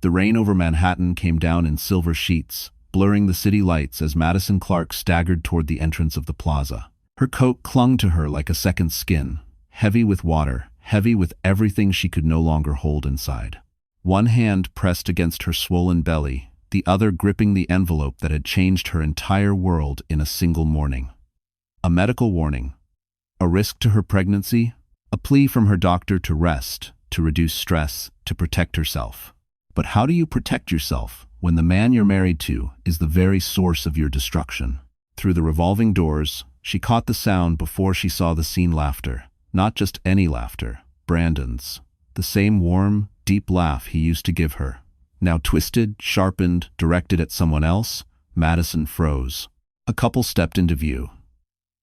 The rain over Manhattan came down in silver sheets, blurring the city lights as Madison Clark staggered toward the entrance of the plaza. Her coat clung to her like a second skin, heavy with water, heavy with everything she could no longer hold inside. One hand pressed against her swollen belly, the other gripping the envelope that had changed her entire world in a single morning. A medical warning. A risk to her pregnancy, a plea from her doctor to rest, to reduce stress, to protect herself. But how do you protect yourself when the man you're married to is the very source of your destruction? Through the revolving doors, she caught the sound before she saw the scene. Laughter. Not just any laughter, Brandon's. The same warm, deep laugh he used to give her. Now twisted, sharpened, directed at someone else, Madison froze. A couple stepped into view.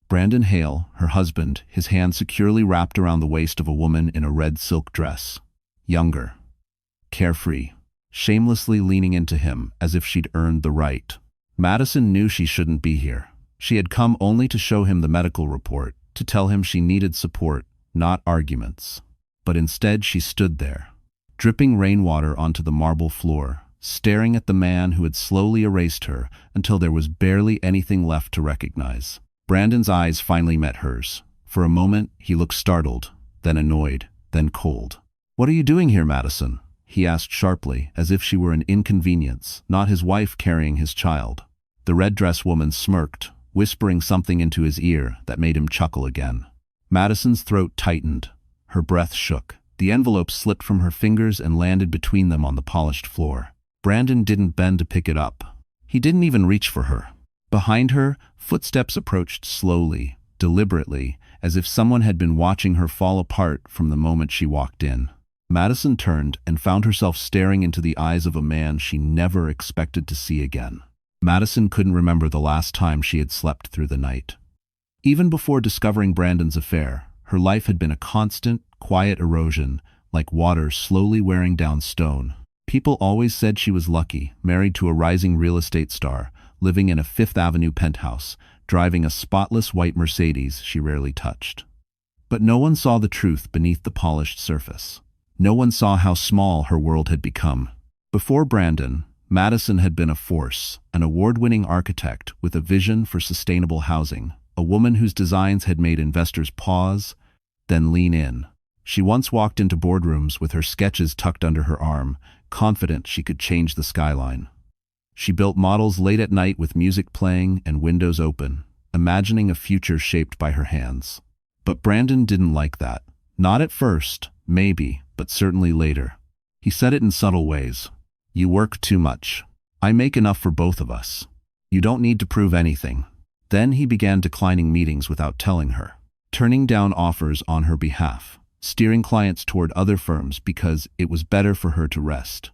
Brandon Hale, her husband, his hand securely wrapped around the waist of a woman in a red silk dress. Younger. Carefree. Shamelessly leaning into him as if she'd earned the right. Madison knew she shouldn't be here. She had come only to show him the medical report, to tell him she needed support, not arguments. But instead she stood there, dripping rainwater onto the marble floor, staring at the man who had slowly erased her until there was barely anything left to recognize. Brandon's eyes finally met hers. For a moment, he looked startled, then annoyed, then cold. "What are you doing here, Madison?" he asked sharply, as if she were an inconvenience, not his wife carrying his child. The red-dress woman smirked, whispering something into his ear that made him chuckle again. Madison's throat tightened. Her breath shook. The envelope slipped from her fingers and landed between them on the polished floor. Brandon didn't bend to pick it up. He didn't even reach for her. Behind her, footsteps approached slowly, deliberately, as if someone had been watching her fall apart from the moment she walked in. Madison turned and found herself staring into the eyes of a man she never expected to see again. Madison couldn't remember the last time she had slept through the night. Even before discovering Brandon's affair, her life had been a constant, quiet erosion, like water slowly wearing down stone. People always said she was lucky, married to a rising real estate star, living in a Fifth Avenue penthouse, driving a spotless white Mercedes she rarely touched. But no one saw the truth beneath the polished surface. No one saw how small her world had become. Before Brandon, Madison had been a force, an award-winning architect with a vision for sustainable housing, a woman whose designs had made investors pause, then lean in. She once walked into boardrooms with her sketches tucked under her arm, confident she could change the skyline. She built models late at night with music playing and windows open, imagining a future shaped by her hands. But Brandon didn't like that. Not at first, maybe, but certainly later. He said it in subtle ways. "You work too much. I make enough for both of us. You don't need to prove anything." Then he began declining meetings without telling her, turning down offers on her behalf, steering clients toward other firms because it was better for her to rest.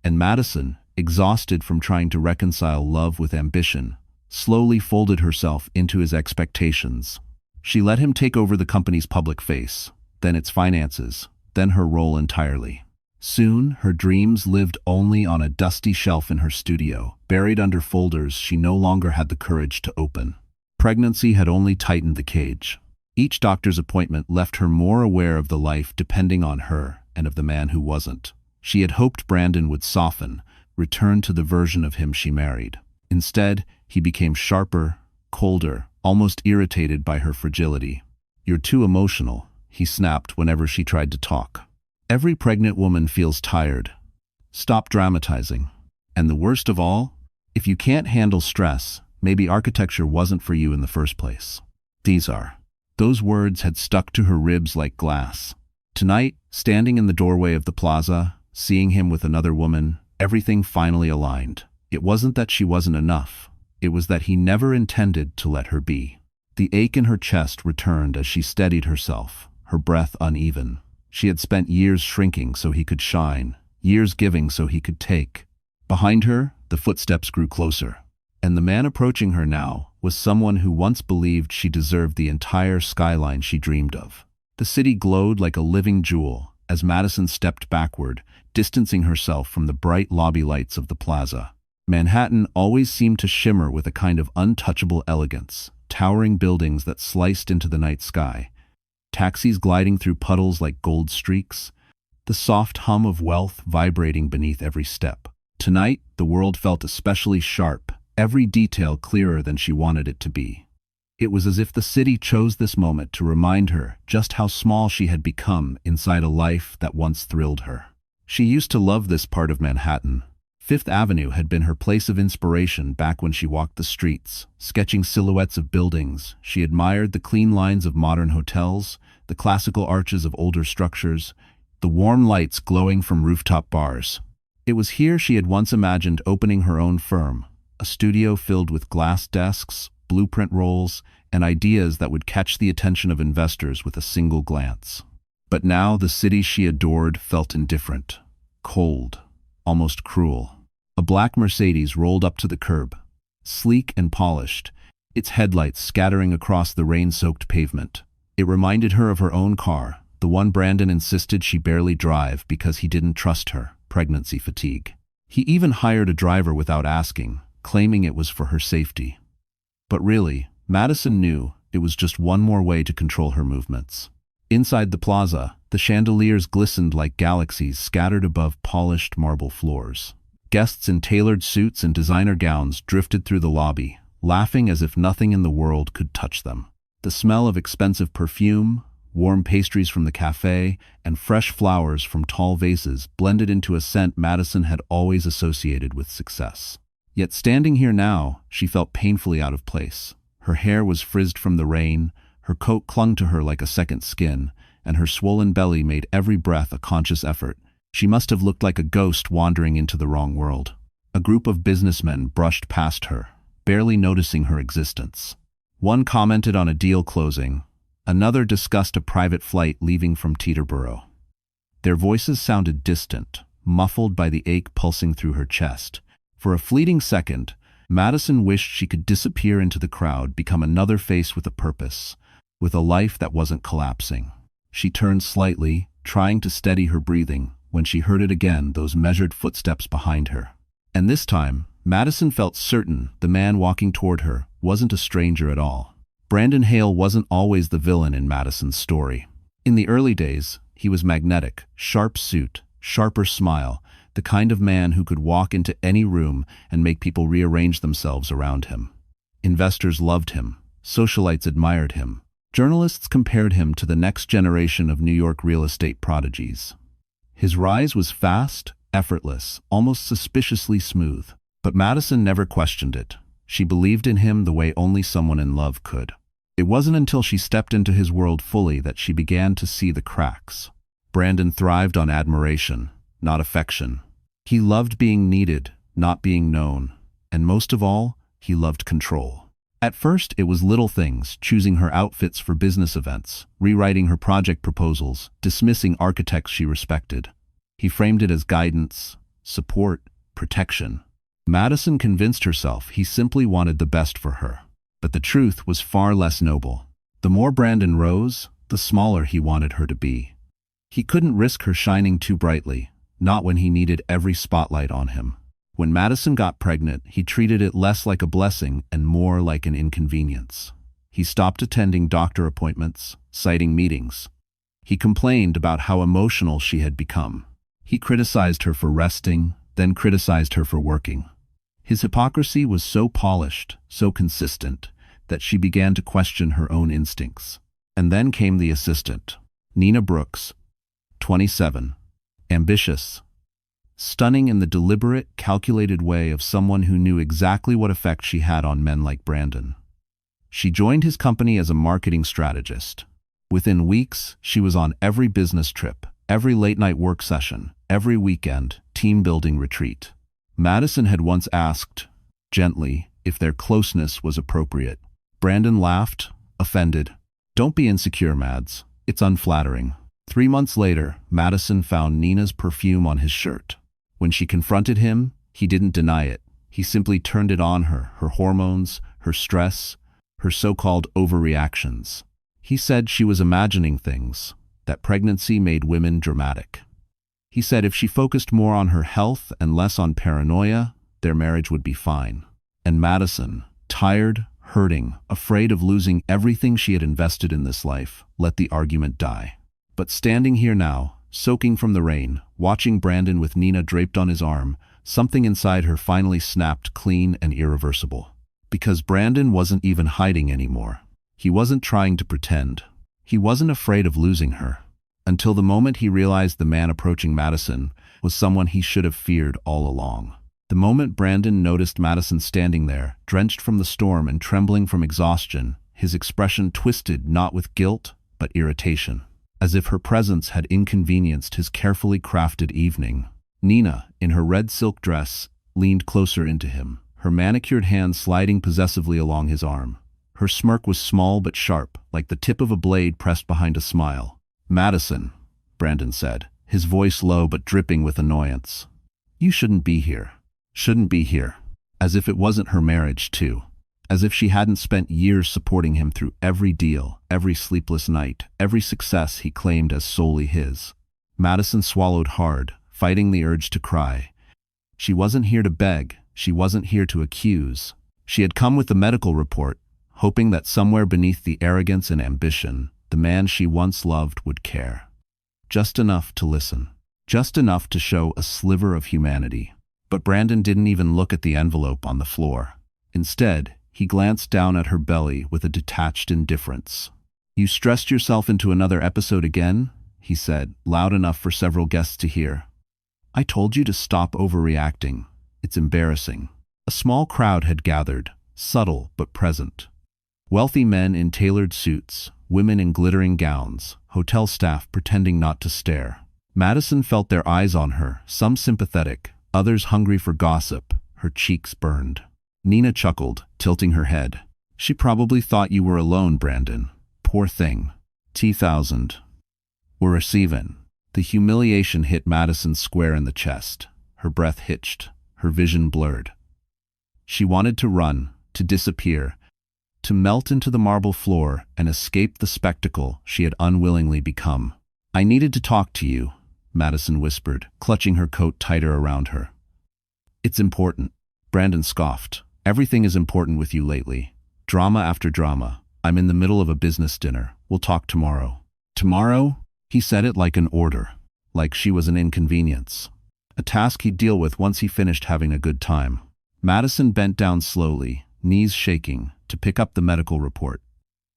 And Madison, exhausted from trying to reconcile love with ambition, slowly folded herself into his expectations. She let him take over the company's public face, then its finances, then her role entirely. Soon, her dreams lived only on a dusty shelf in her studio, buried under folders she no longer had the courage to open. Pregnancy had only tightened the cage. Each doctor's appointment left her more aware of the life depending on her and of the man who wasn't. She had hoped Brandon would soften, return to the version of him she married. Instead, he became sharper, colder, almost irritated by her fragility. "You're too emotional," he snapped whenever she tried to talk. "Every pregnant woman feels tired. Stop dramatizing. And the worst of all, if you can't handle stress, maybe architecture wasn't for you in the first place." Those words had stuck to her ribs like glass. Tonight, standing in the doorway of the plaza, seeing him with another woman, everything finally aligned. It wasn't that she wasn't enough. It was that he never intended to let her be. The ache in her chest returned as she steadied herself, her breath uneven. She had spent years shrinking so he could shine, years giving so he could take. Behind her, the footsteps grew closer. And the man approaching her now was someone who once believed she deserved the entire skyline she dreamed of. The city glowed like a living jewel as Madison stepped backward, distancing herself from the bright lobby lights of the plaza. Manhattan always seemed to shimmer with a kind of untouchable elegance, towering buildings that sliced into the night sky, taxis gliding through puddles like gold streaks, the soft hum of wealth vibrating beneath every step. Tonight, the world felt especially sharp, every detail clearer than she wanted it to be. It was as if the city chose this moment to remind her just how small she had become inside a life that once thrilled her. She used to love this part of Manhattan. Fifth Avenue had been her place of inspiration back when she walked the streets, sketching silhouettes of buildings. She admired the clean lines of modern hotels, the classical arches of older structures, the warm lights glowing from rooftop bars. It was here she had once imagined opening her own firm, a studio filled with glass desks, blueprint rolls, and ideas that would catch the attention of investors with a single glance. But now the city she adored felt indifferent, cold, almost cruel. A black Mercedes rolled up to the curb, sleek and polished, its headlights scattering across the rain-soaked pavement. It reminded her of her own car, the one Brandon insisted she barely drive because he didn't trust her, pregnancy fatigue. He even hired a driver without asking, claiming it was for her safety. But really, Madison knew it was just one more way to control her movements. Inside the plaza, the chandeliers glistened like galaxies scattered above polished marble floors. Guests in tailored suits and designer gowns drifted through the lobby, laughing as if nothing in the world could touch them. The smell of expensive perfume, warm pastries from the cafe, and fresh flowers from tall vases blended into a scent Madison had always associated with success. Yet standing here now, she felt painfully out of place. Her hair was frizzed from the rain, her coat clung to her like a second skin, and her swollen belly made every breath a conscious effort. She must have looked like a ghost wandering into the wrong world. A group of businessmen brushed past her, barely noticing her existence. One commented on a deal closing, another discussed a private flight leaving from Teterboro. Their voices sounded distant, muffled by the ache pulsing through her chest. For a fleeting second, Madison wished she could disappear into the crowd, become another face with a purpose, with a life that wasn't collapsing. She turned slightly, trying to steady her breathing, when she heard it again, those measured footsteps behind her. And this time, Madison felt certain the man walking toward her wasn't a stranger at all. Brandon Hale wasn't always the villain in Madison's story. In the early days, he was magnetic, sharp suit, sharper smile, the kind of man who could walk into any room and make people rearrange themselves around him. Investors loved him. Socialites admired him. Journalists compared him to the next generation of New York real estate prodigies. His rise was fast, effortless, almost suspiciously smooth. But Madison never questioned it. She believed in him the way only someone in love could. It wasn't until she stepped into his world fully that she began to see the cracks. Brandon thrived on admiration, not affection. He loved being needed, not being known. And most of all, he loved control. At first, it was little things, choosing her outfits for business events, rewriting her project proposals, dismissing architects she respected. He framed it as guidance, support, protection. Madison convinced herself he simply wanted the best for her. But the truth was far less noble. The more Brandon rose, the smaller he wanted her to be. He couldn't risk her shining too brightly, not when he needed every spotlight on him. When Madison got pregnant, he treated it less like a blessing and more like an inconvenience. He stopped attending doctor appointments, citing meetings. He complained about how emotional she had become. He criticized her for resting, then criticized her for working. His hypocrisy was so polished, so consistent, that she began to question her own instincts. And then came the assistant, Nina Brooks, 27, ambitious, stunning in the deliberate, calculated way of someone who knew exactly what effect she had on men like Brandon. She joined his company as a marketing strategist. Within weeks, she was on every business trip, every late-night work session, every weekend, team-building retreat. Madison had once asked, gently, if their closeness was appropriate. Brandon laughed, offended. "Don't be insecure, Mads. It's unflattering." 3 months later, Madison found Nina's perfume on his shirt. When she confronted him, he didn't deny it. He simply turned it on her, her hormones, her stress, her so-called overreactions. He said she was imagining things, that pregnancy made women dramatic. He said if she focused more on her health and less on paranoia, their marriage would be fine. And Madison, tired, hurting, afraid of losing everything she had invested in this life, let the argument die. But standing here now, soaking from the rain, watching Brandon with Nina draped on his arm. Something inside her finally snapped clean and irreversible. Because Brandon wasn't even hiding anymore. He wasn't trying to pretend. He wasn't afraid of losing her. Until the moment he realized the man approaching Madison was someone he should have feared all along. The moment Brandon noticed Madison standing there, drenched from the storm and trembling from exhaustion, his expression twisted not with guilt, but irritation, as if her presence had inconvenienced his carefully crafted evening. Nina, in her red silk dress, leaned closer into him, her manicured hand sliding possessively along his arm. Her smirk was small but sharp, like the tip of a blade pressed behind a smile. "Madison," Brandon said, his voice low but dripping with annoyance. "You shouldn't be here. Shouldn't be here." As if it wasn't her marriage, too. As if she hadn't spent years supporting him through every deal, every sleepless night, every success he claimed as solely his. Madison swallowed hard, fighting the urge to cry. She wasn't here to beg, she wasn't here to accuse. She had come with the medical report, hoping that somewhere beneath the arrogance and ambition, the man she once loved would care. Just enough to listen. Just enough to show a sliver of humanity. But Brandon didn't even look at the envelope on the floor. Instead, he glanced down at her belly with a detached indifference. "You stressed yourself into another episode again?" he said, loud enough for several guests to hear. "I told you to stop overreacting. It's embarrassing." A small crowd had gathered, subtle but present. Wealthy men in tailored suits, women in glittering gowns, hotel staff pretending not to stare. Madison felt their eyes on her, some sympathetic, others hungry for gossip. Her cheeks burned. Nina chuckled, tilting her head. "She probably thought you were alone, Brandon. Poor thing. T-1000. We're receiving." The humiliation hit Madison square in the chest. Her breath hitched, her vision blurred. She wanted to run, to disappear, to melt into the marble floor and escape the spectacle she had unwillingly become. "I needed to talk to you," Madison whispered, clutching her coat tighter around her. "It's important." Brandon scoffed. "Everything is important with you lately. Drama after drama. I'm in the middle of a business dinner. We'll talk tomorrow." "Tomorrow?" He said it like an order, like she was an inconvenience. A task he'd deal with once he finished having a good time. Madison bent down slowly, knees shaking, to pick up the medical report.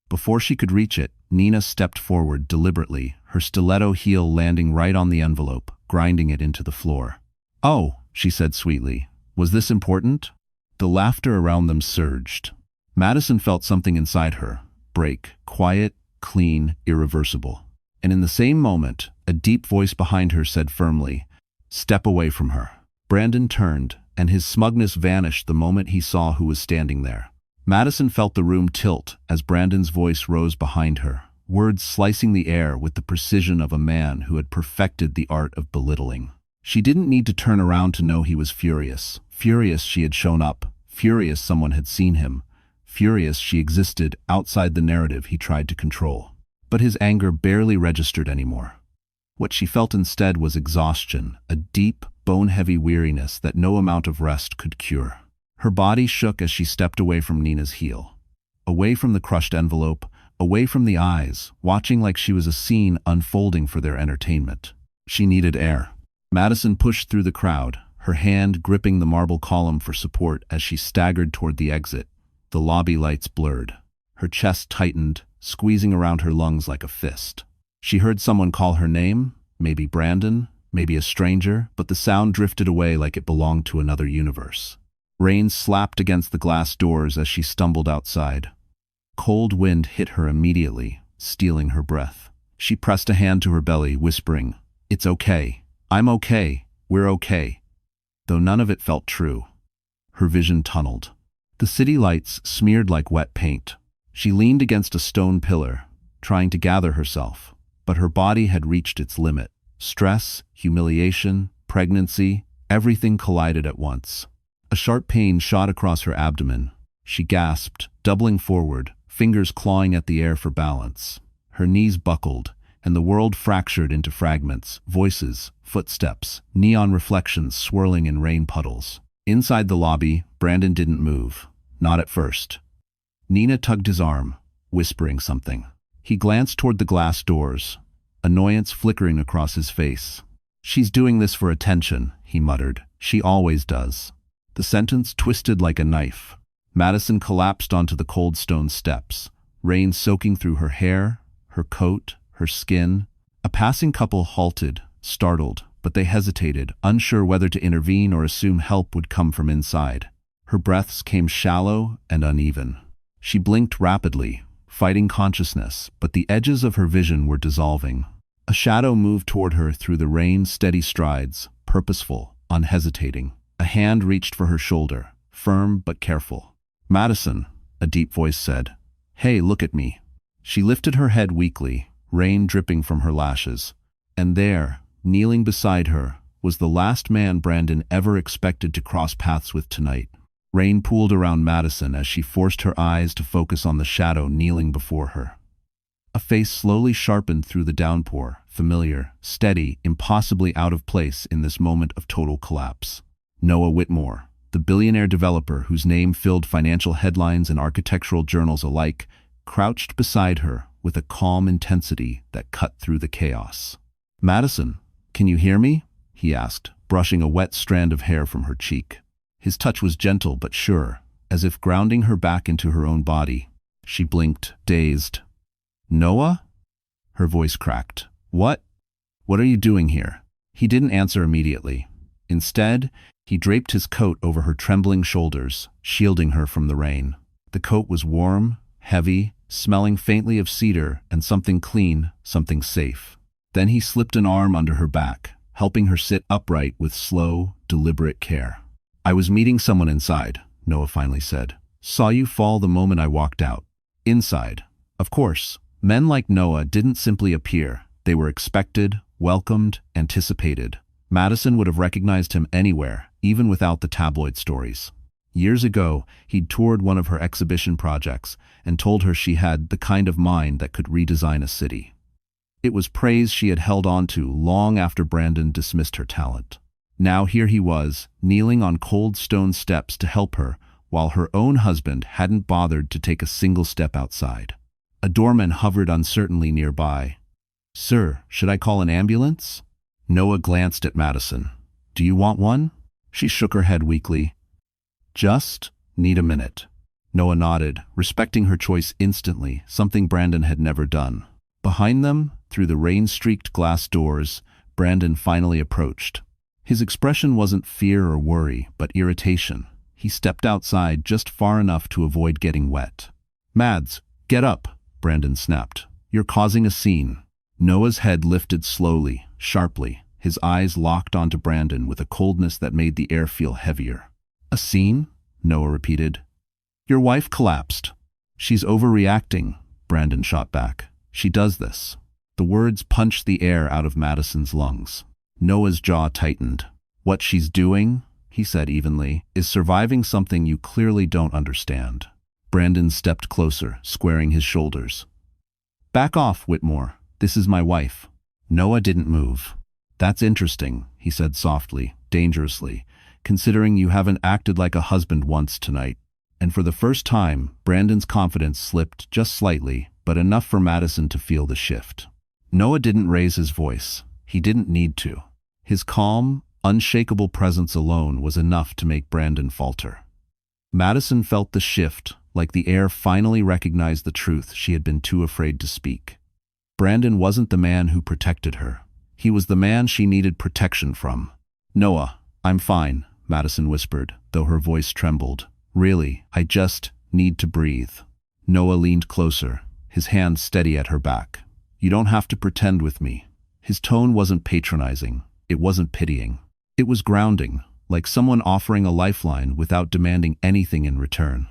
Before she could reach it, Nina stepped forward deliberately, her stiletto heel landing right on the envelope, grinding it into the floor. "Oh," she said sweetly. "Was this important?" The laughter around them surged. Madison felt something inside her break, quiet, clean, irreversible. And in the same moment, a deep voice behind her said firmly, "Step away from her." Brandon turned, and his smugness vanished the moment he saw who was standing there. Madison felt the room tilt as Brandon's voice rose behind her, words slicing the air with the precision of a man who had perfected the art of belittling. She didn't need to turn around to know he was furious. Furious she had shown up, furious someone had seen him, furious she existed outside the narrative he tried to control. But his anger barely registered anymore. What she felt instead was exhaustion, a deep, bone-heavy weariness that no amount of rest could cure. Her body shook as she stepped away from Nina's heel. Away from the crushed envelope, away from the eyes, watching like she was a scene unfolding for their entertainment. She needed air. Madison pushed through the crowd, her hand gripping the marble column for support as she staggered toward the exit. The lobby lights blurred. Her chest tightened, squeezing around her lungs like a fist. She heard someone call her name, maybe Brandon, maybe a stranger, but the sound drifted away like it belonged to another universe. Rain slapped against the glass doors as she stumbled outside. Cold wind hit her immediately, stealing her breath. She pressed a hand to her belly, whispering, "It's okay. I'm okay. We're okay." Though none of it felt true. Her vision tunneled. The city lights smeared like wet paint. She leaned against a stone pillar, trying to gather herself, but her body had reached its limit. Stress, humiliation, pregnancy, everything collided at once. A sharp pain shot across her abdomen. She gasped, doubling forward, fingers clawing at the air for balance. Her knees buckled, and the world fractured into fragments, voices, footsteps, neon reflections swirling in rain puddles. Inside the lobby, Brandon didn't move. Not at first. Nina tugged his arm, whispering something. He glanced toward the glass doors. annoyance flickering across his face. "She's doing this for attention," he muttered. "She always does." The sentence twisted like a knife. Madison collapsed onto the cold stone steps, rain soaking through her hair, her coat, her skin. A passing couple halted, startled, but they hesitated, unsure whether to intervene or assume help would come from inside. Her breaths came shallow and uneven. She blinked rapidly, fighting consciousness, but the edges of her vision were dissolving. A shadow moved toward her through the rain's steady strides, purposeful, unhesitating. A hand reached for her shoulder, firm but careful. "Madison," a deep voice said. "Hey, look at me." She lifted her head weakly, rain dripping from her lashes. And there, kneeling beside her, was the last man Brandon ever expected to cross paths with tonight. Rain pooled around Madison as she forced her eyes to focus on the shadow kneeling before her. A face slowly sharpened through the downpour, familiar, steady, impossibly out of place in this moment of total collapse. Noah Whitmore, the billionaire developer whose name filled financial headlines and architectural journals alike, crouched beside her with a calm intensity that cut through the chaos. "Madison, can you hear me?" he asked, brushing a wet strand of hair from her cheek. His touch was gentle but sure, as if grounding her back into her own body. She blinked, dazed. "Noah?" Her voice cracked. What are you doing here?" He didn't answer immediately. Instead, he draped his coat over her trembling shoulders, shielding her from the rain. The coat was warm, heavy, smelling faintly of cedar and something clean, something safe. Then he slipped an arm under her back, helping her sit upright with slow, deliberate care. "I was meeting someone inside," Noah finally said. "Saw you fall the moment I walked out." Inside. Of course, men like Noah didn't simply appear. They were expected, welcomed, anticipated. Madison would have recognized him anywhere, even without the tabloid stories. Years ago, he'd toured one of her exhibition projects and told her she had the kind of mind that could redesign a city. It was praise she had held on to long after Brandon dismissed her talent. Now here he was, kneeling on cold stone steps to help her, while her own husband hadn't bothered to take a single step outside. A doorman hovered uncertainly nearby. "Sir, should I call an ambulance?" Noah glanced at Madison. "Do you want one?" She shook her head weakly. "Just need a minute." Noah nodded, respecting her choice instantly, something Brandon had never done. Behind them, through the rain-streaked glass doors, Brandon finally approached. His expression wasn't fear or worry, but irritation. He stepped outside just far enough to avoid getting wet. "Mads, get up," Brandon snapped. "You're causing a scene." Noah's head lifted slowly, sharply, his eyes locked onto Brandon with a coldness that made the air feel heavier. "A scene?" Noah repeated. "Your wife collapsed." "She's overreacting," Brandon shot back. "She does this." The words punched the air out of Madison's lungs. Noah's jaw tightened. "What she's doing," he said evenly, "is surviving something you clearly don't understand." Brandon stepped closer, squaring his shoulders. "Back off, Whitmore. This is my wife." Noah didn't move. "That's interesting," he said softly, dangerously, "considering you haven't acted like a husband once tonight." And for the first time, Brandon's confidence slipped just slightly, but enough for Madison to feel the shift. Noah didn't raise his voice. He didn't need to. His calm, unshakable presence alone was enough to make Brandon falter. Madison felt the shift, like the air finally recognized the truth she had been too afraid to speak. Brandon wasn't the man who protected her. He was the man she needed protection from. "Noah, I'm fine," Madison whispered, though her voice trembled. "Really, I just need to breathe." Noah leaned closer, his hand steady at her back. "You don't have to pretend with me." His tone wasn't patronizing. It wasn't pitying. It was grounding, like someone offering a lifeline without demanding anything in return.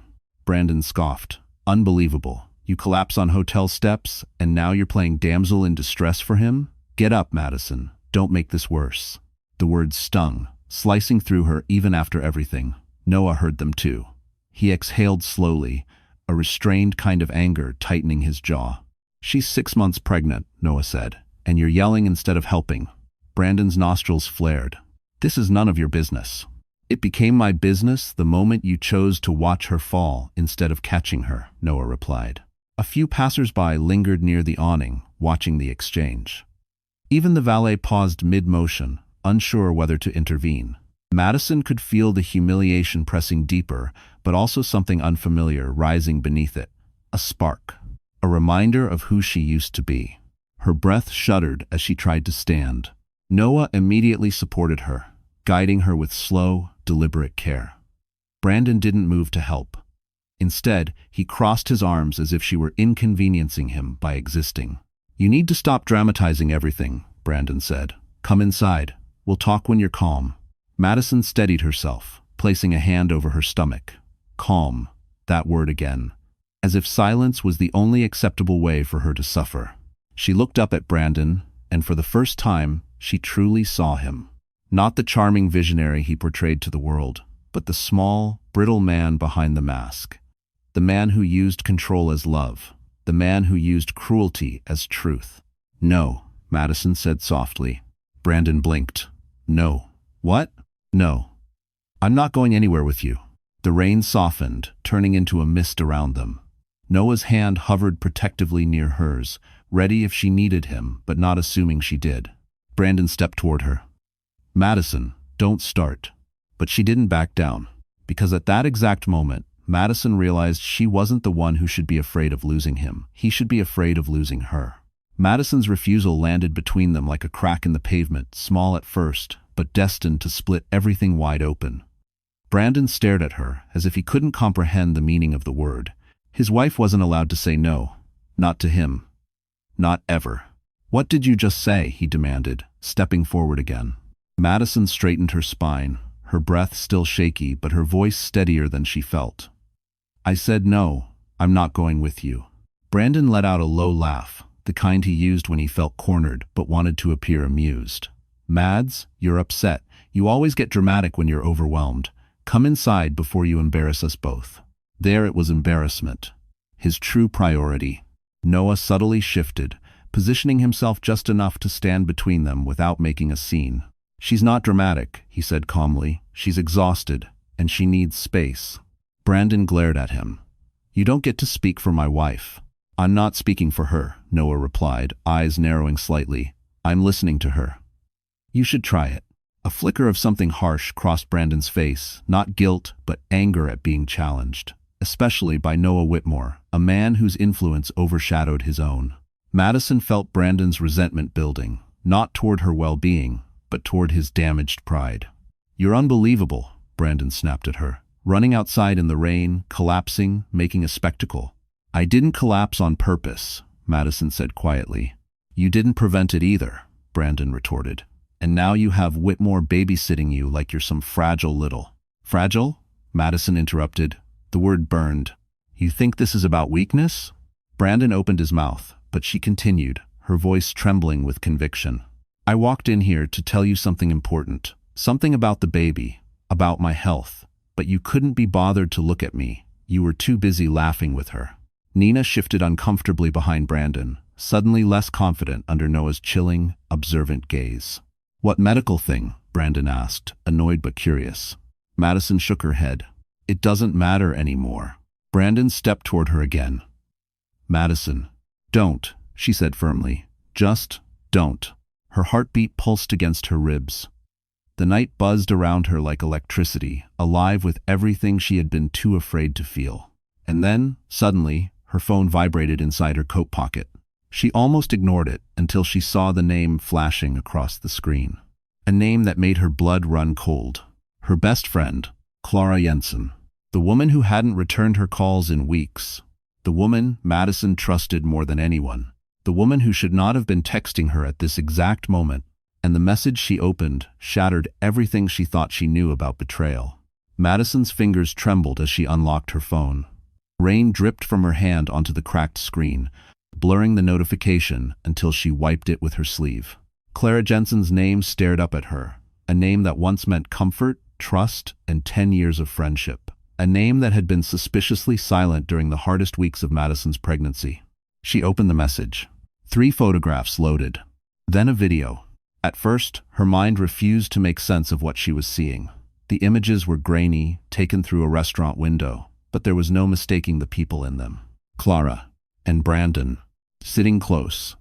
Brandon scoffed. "Unbelievable. You collapse on hotel steps, and now you're playing damsel in distress for him? Get up, Madison. Don't make this worse." The words stung, slicing through her even after everything. Noah heard them too. He exhaled slowly, a restrained kind of anger tightening his jaw. "She's 6 months pregnant," Noah said, "and you're yelling instead of helping." Brandon's nostrils flared. "This is none of your business." "It became my business the moment you chose to watch her fall instead of catching her," Noah replied. A few passers-by lingered near the awning, watching the exchange. Even the valet paused mid-motion, unsure whether to intervene. Madison could feel the humiliation pressing deeper, but also something unfamiliar rising beneath it. A spark. A reminder of who she used to be. Her breath shuddered as she tried to stand. Noah immediately supported her, guiding her with slow, deliberate care. Brandon didn't move to help. Instead, he crossed his arms as if she were inconveniencing him by existing. "You need to stop dramatizing everything," Brandon said. "Come inside. We'll talk when you're calm." Madison steadied herself, placing a hand over her stomach. Calm, that word again, as if silence was the only acceptable way for her to suffer. She looked up at Brandon, and for the first time, she truly saw him. Not the charming visionary he portrayed to the world, but the small, brittle man behind the mask. The man who used control as love. The man who used cruelty as truth. "No," Madison said softly. Brandon blinked. "No." "What?" "No. I'm not going anywhere with you." The rain softened, turning into a mist around them. Noah's hand hovered protectively near hers, ready if she needed him, but not assuming she did. Brandon stepped toward her. "Madison, don't start." But she didn't back down, because at that exact moment, Madison realized she wasn't the one who should be afraid of losing him. He should be afraid of losing her. Madison's refusal landed between them like a crack in the pavement, small at first, but destined to split everything wide open. Brandon stared at her, as if he couldn't comprehend the meaning of the word. His wife wasn't allowed to say no. Not to him. Not ever. "What did you just say?" he demanded, stepping forward again. Madison straightened her spine, her breath still shaky but her voice steadier than she felt. "I said no, I'm not going with you." Brandon let out a low laugh, the kind he used when he felt cornered but wanted to appear amused. "Mads, you're upset. You always get dramatic when you're overwhelmed. Come inside before you embarrass us both." There it was embarrassment. His true priority. Noah subtly shifted, positioning himself just enough to stand between them without making a scene. "She's not dramatic," he said calmly. "She's exhausted, and she needs space." Brandon glared at him. "You don't get to speak for my wife." "I'm not speaking for her," Noah replied, eyes narrowing slightly. "I'm listening to her." "You should try it." A flicker of something harsh crossed Brandon's face, not guilt, but anger at being challenged, especially by Noah Whitmore, a man whose influence overshadowed his own. Madison felt Brandon's resentment building, not toward her well-being, but toward his damaged pride. "You're unbelievable," Brandon snapped at her. "Running outside in the rain, collapsing, making a spectacle." "I didn't collapse on purpose," Madison said quietly. "You didn't prevent it either," Brandon retorted. "And now you have Whitmore babysitting you like you're some fragile little—" "Fragile?" Madison interrupted. The word burned. "You think this is about weakness?" Brandon opened his mouth, but she continued, her voice trembling with conviction. "I walked in here to tell you something important. Something about the baby, about my health. But you couldn't be bothered to look at me. You were too busy laughing with her." Nina shifted uncomfortably behind Brandon, suddenly less confident under Noah's chilling, observant gaze. "What medical thing?" Brandon asked, annoyed but curious. Madison shook her head. "It doesn't matter anymore." Brandon stepped toward her again. "Madison, don't," she said firmly. "Just don't." Her heartbeat pulsed against her ribs. The night buzzed around her like electricity, alive with everything she had been too afraid to feel. And then, suddenly, her phone vibrated inside her coat pocket. She almost ignored it until she saw the name flashing across the screen. A name that made her blood run cold. Her best friend, Clara Jensen. The woman who hadn't returned her calls in weeks. The woman Madison trusted more than anyone. The woman who should not have been texting her at this exact moment. And the message she opened shattered everything she thought she knew about betrayal. Madison's fingers trembled as she unlocked her phone. Rain dripped from her hand onto the cracked screen, blurring the notification until she wiped it with her sleeve. Clara Jensen's name stared up at her, a name that once meant comfort, trust, and 10 years of friendship. A name that had been suspiciously silent during the hardest weeks of Madison's pregnancy. She opened the message. 3 photographs loaded. Then a video. At first, her mind refused to make sense of what she was seeing. The images were grainy, taken through a restaurant window, but there was no mistaking the people in them. Clara and Brandon, sitting close,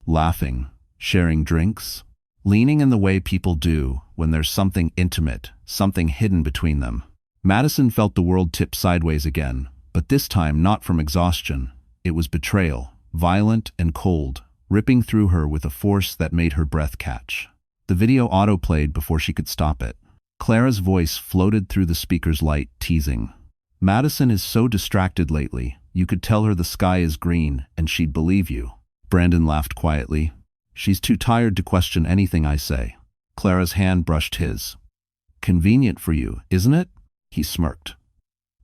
laughing, Sharing drinks? Leaning in the way people do when there's something intimate, something hidden between them. Madison felt the world tip sideways again, but this time not from exhaustion. It was betrayal, violent and cold, ripping through her with a force that made her breath catch. The video autoplayed before she could stop it. Clara's voice floated through the speaker's light, teasing. Madison is so distracted lately, you could tell her the sky is green and she'd believe you. Brandon laughed quietly. She's too tired to question anything I say. Clara's hand brushed his. Convenient for you, isn't it? He smirked.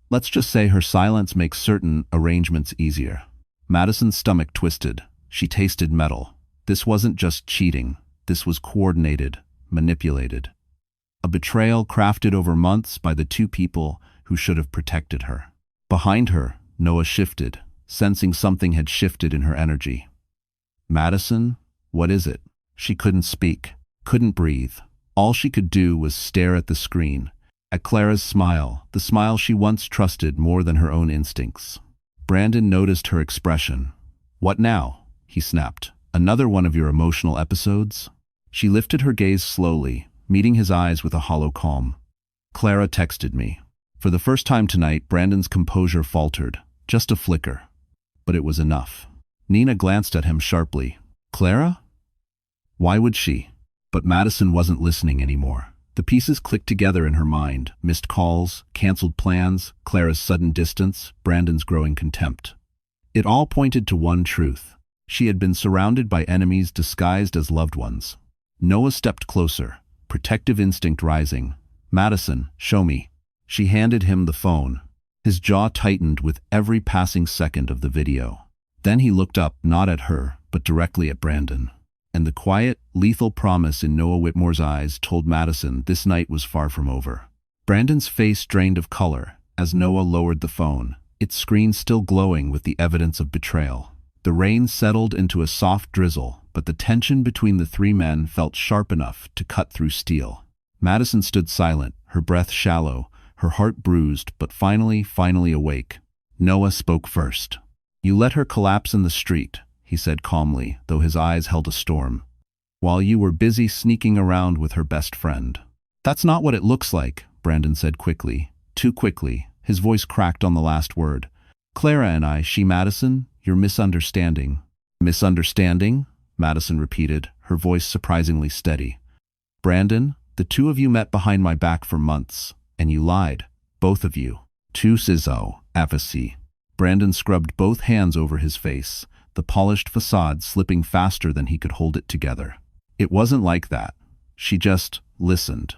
Let's just say her silence makes certain arrangements easier. Madison's stomach twisted. She tasted metal. This wasn't just cheating. This was coordinated, manipulated. A betrayal crafted over months by the two people who should have protected her. Behind her, Noah shifted, sensing something had shifted in her energy. Madison? What is it? She couldn't speak, couldn't breathe. All she could do was stare at the screen, at Clara's smile, the smile she once trusted more than her own instincts. Brandon noticed her expression. What now? He snapped. Another one of your emotional episodes? She lifted her gaze slowly, meeting his eyes with a hollow calm. Clara texted me. For the first time tonight, Brandon's composure faltered. Just a flicker. But it was enough. Nina glanced at him sharply. Clara? Why would she? But Madison wasn't listening anymore. The pieces clicked together in her mind. Missed calls, canceled plans, Clara's sudden distance, Brandon's growing contempt. It all pointed to one truth. She had been surrounded by enemies disguised as loved ones. Noah stepped closer, protective instinct rising. Madison, show me. She handed him the phone. His jaw tightened with every passing second of the video. Then he looked up, not at her, but directly at Brandon. And the quiet, lethal promise in Noah Whitmore's eyes told Madison this night was far from over. Brandon's face drained of color as Noah lowered the phone, its screen still glowing with the evidence of betrayal. The rain settled into a soft drizzle, but the tension between the three men felt sharp enough to cut through steel. Madison stood silent, her breath shallow, her heart bruised, but finally awake. Noah spoke first. You let her collapse in the street, he said calmly, though his eyes held a storm, while you were busy sneaking around with her best friend. That's not what it looks like, Brandon said quickly. Too quickly. His voice cracked on the last word. Clara and I, Madison, you're misunderstanding. Misunderstanding? Madison repeated, her voice surprisingly steady. Brandon, the two of you met behind my back for months, and you lied. Both of you. Tu sizo, aphasie. Brandon scrubbed both hands over his face, the polished facade slipping faster than he could hold it together. It wasn't like that. She just listened.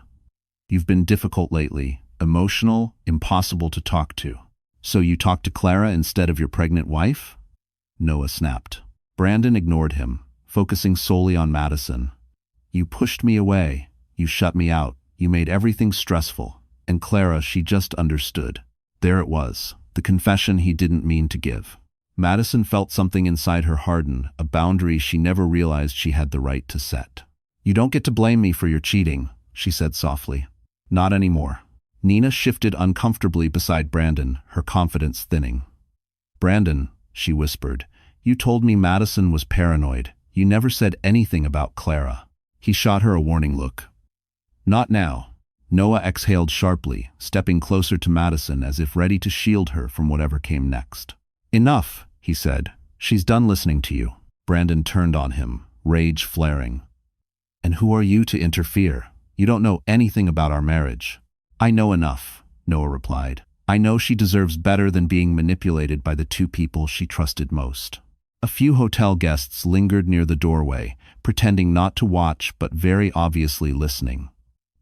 You've been difficult lately, emotional, impossible to talk to. So you talked to Clara instead of your pregnant wife? Noah snapped. Brandon ignored him, focusing solely on Madison. You pushed me away. You shut me out. You made everything stressful. And Clara, she just understood. There it was, the confession he didn't mean to give. Madison felt something inside her harden, a boundary she never realized she had the right to set. You don't get to blame me for your cheating, she said softly. Not anymore. Nina shifted uncomfortably beside Brandon, her confidence thinning. Brandon, she whispered, you told me Madison was paranoid. You never said anything about Clara. He shot her a warning look. Not now. Noah exhaled sharply, stepping closer to Madison as if ready to shield her from whatever came next. Enough, he said. She's done listening to you. Brandon turned on him, rage flaring. And who are you to interfere? You don't know anything about our marriage. I know enough, Noah replied. I know she deserves better than being manipulated by the two people she trusted most. A few hotel guests lingered near the doorway, pretending not to watch but very obviously listening.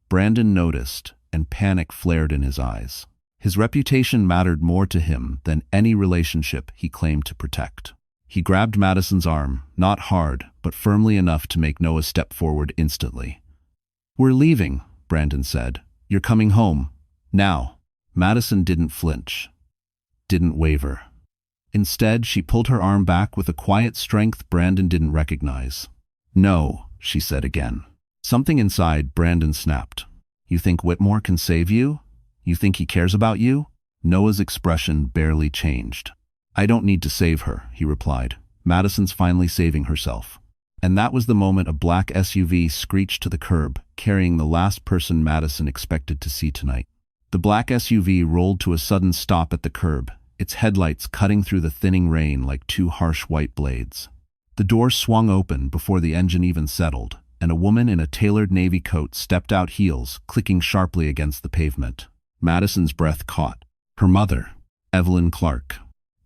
Brandon noticed, and panic flared in his eyes. His reputation mattered more to him than any relationship he claimed to protect. He grabbed Madison's arm, not hard, but firmly enough to make Noah step forward instantly. We're leaving, Brandon said. You're coming home. Now. Madison didn't flinch. Didn't waver. Instead, she pulled her arm back with a quiet strength Brandon didn't recognize. No, she said again. Something inside Brandon snapped. You think Whitmore can save you? You think he cares about you? Noah's expression barely changed. I don't need to save her, he replied. Madison's finally saving herself. And that was the moment a black SUV screeched to the curb, carrying the last person Madison expected to see tonight. The black SUV rolled to a sudden stop at the curb, its headlights cutting through the thinning rain like two harsh white blades. The door swung open before the engine even settled, and a woman in a tailored navy coat stepped out, heels clicking sharply against the pavement. Madison's breath caught. Her mother, Evelyn Clark.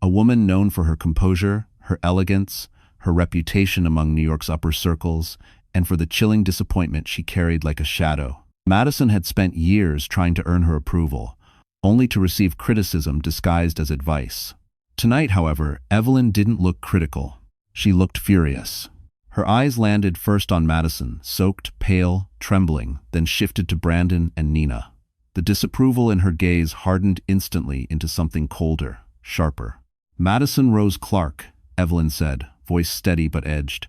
A woman known for her composure, her elegance, her reputation among New York's upper circles, and for the chilling disappointment she carried like a shadow. Madison had spent years trying to earn her approval, only to receive criticism disguised as advice. Tonight, however, Evelyn didn't look critical. She looked furious. Her eyes landed first on Madison, soaked, pale, trembling, then shifted to Brandon and Nina. The disapproval in her gaze hardened instantly into something colder, sharper. "Madison Rose Clark," Evelyn said, voice steady but edged.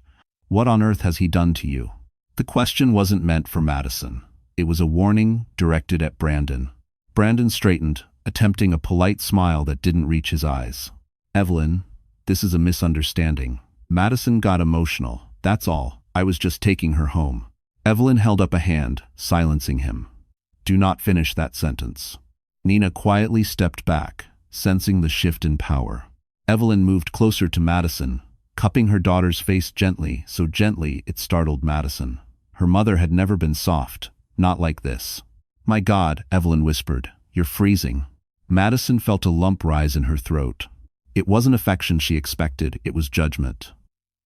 "What on earth has he done to you?" The question wasn't meant for Madison. It was a warning directed at Brandon. Brandon straightened, attempting a polite smile that didn't reach his eyes. "Evelyn, this is a misunderstanding. Madison got emotional, that's all. I was just taking her home." Evelyn held up a hand, silencing him. "Do not finish that sentence." Nina quietly stepped back, sensing the shift in power. Evelyn moved closer to Madison, cupping her daughter's face gently, so gently it startled Madison. Her mother had never been soft, not like this. "My God," Evelyn whispered, "you're freezing." Madison felt a lump rise in her throat. It wasn't affection she expected, it was judgment.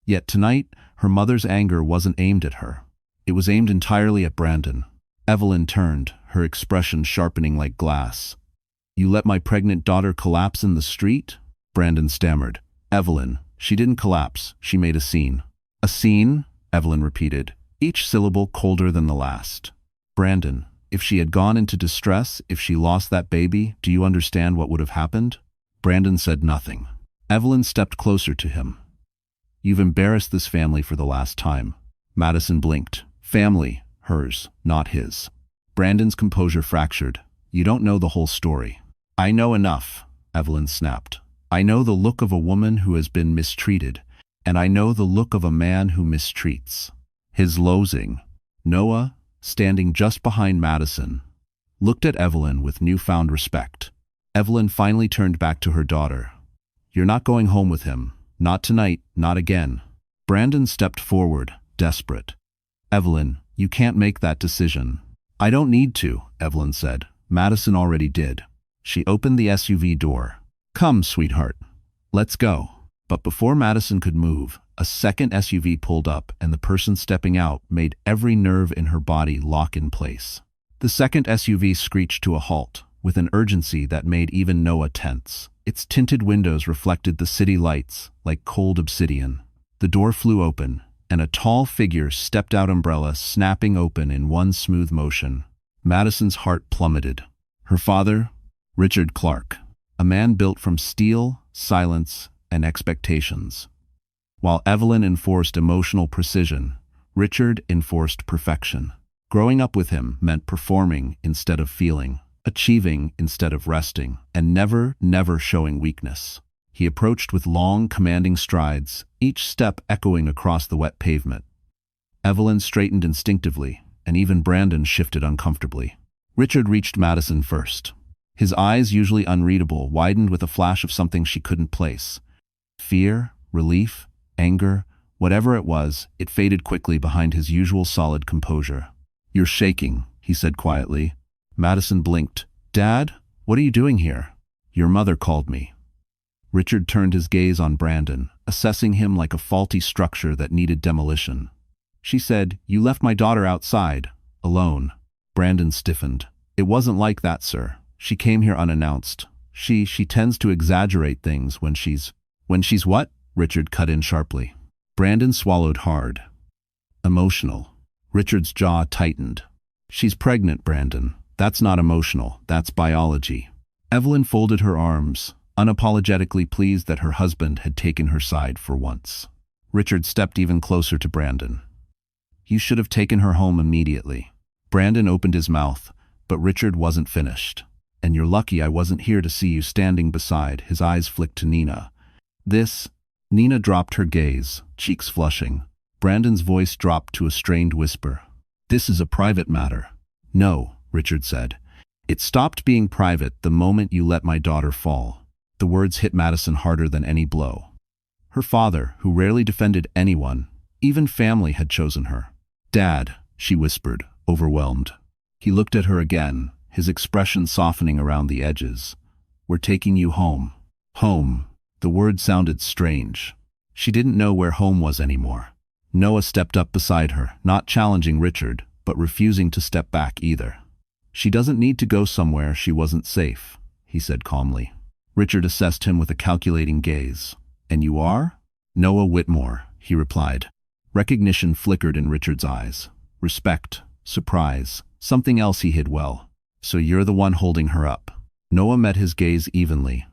Yet tonight, her mother's anger wasn't aimed at her. It was aimed entirely at Brandon. Evelyn turned, her expression sharpening like glass. "You let my pregnant daughter collapse in the street?" Brandon stammered. "Evelyn, she didn't collapse, she made a scene." "A scene?" Evelyn repeated, each syllable colder than the last. "Brandon, if she had gone into distress, if she lost that baby, do you understand what would have happened?" Brandon said nothing. Evelyn stepped closer to him. "You've embarrassed this family for the last time." Madison blinked. Family, hers, not his. Brandon's composure fractured. "You don't know the whole story." "I know enough," Evelyn snapped. "I know the look of a woman who has been mistreated, and I know the look of a man who mistreats." His loathing. Noah, standing just behind Madison, looked at Evelyn with newfound respect. Evelyn finally turned back to her daughter. "You're not going home with him. Not tonight, not again." Brandon stepped forward, desperate. "Evelyn, you can't make that decision." "I don't need to," Evelyn said. "Madison already did." She opened the SUV door. "Come, sweetheart. Let's go." But before Madison could move, a second SUV pulled up, and the person stepping out made every nerve in her body lock in place. The second SUV screeched to a halt, with an urgency that made even Noah tense. Its tinted windows reflected the city lights, like cold obsidian. The door flew open, and a tall figure stepped out, umbrella snapping open in one smooth motion. Madison's heart plummeted. Her father, Richard Clark, a man built from steel, silence, and expectations. While Evelyn enforced emotional precision, Richard enforced perfection. Growing up with him meant performing instead of feeling, achieving instead of resting, and never showing weakness. He approached with long, commanding strides, each step echoing across the wet pavement. Evelyn straightened instinctively, and even Brandon shifted uncomfortably. Richard reached Madison first. His eyes, usually unreadable, widened with a flash of something she couldn't place. Fear, relief, anger, whatever it was, it faded quickly behind his usual solid composure. "You're shaking," he said quietly. Madison blinked. "Dad, what are you doing here?" "Your mother called me." Richard turned his gaze on Brandon, assessing him like a faulty structure that needed demolition. "She said, you left my daughter outside, alone." Brandon stiffened. "It wasn't like that, sir. She came here unannounced. She tends to exaggerate things when she's what?" Richard cut in sharply. Brandon swallowed hard. "Emotional." Richard's jaw tightened. "She's pregnant, Brandon. That's not emotional, that's biology." Evelyn folded her arms, unapologetically pleased that her husband had taken her side for once. Richard stepped even closer to Brandon. "You should have taken her home immediately." Brandon opened his mouth, but Richard wasn't finished. "And you're lucky I wasn't here to see you standing beside." His eyes flicked to Nina. Nina dropped her gaze, cheeks flushing. Brandon's voice dropped to a strained whisper. "This is a private matter." "No," Richard said. "It stopped being private the moment you let my daughter fall." The words hit Madison harder than any blow. Her father, who rarely defended anyone, even family, had chosen her. "Dad," she whispered, overwhelmed. He looked at her again, his expression softening around the edges. "We're taking you home." Home. The word sounded strange. She didn't know where home was anymore. Noah stepped up beside her, not challenging Richard, but refusing to step back either. "She doesn't need to go somewhere she wasn't safe," he said calmly. Richard assessed him with a calculating gaze. "And you are?" "Noah Whitmore," he replied. Recognition flickered in Richard's eyes. Respect, surprise, something else he hid well. "So you're the one holding her up." Noah met his gaze evenly.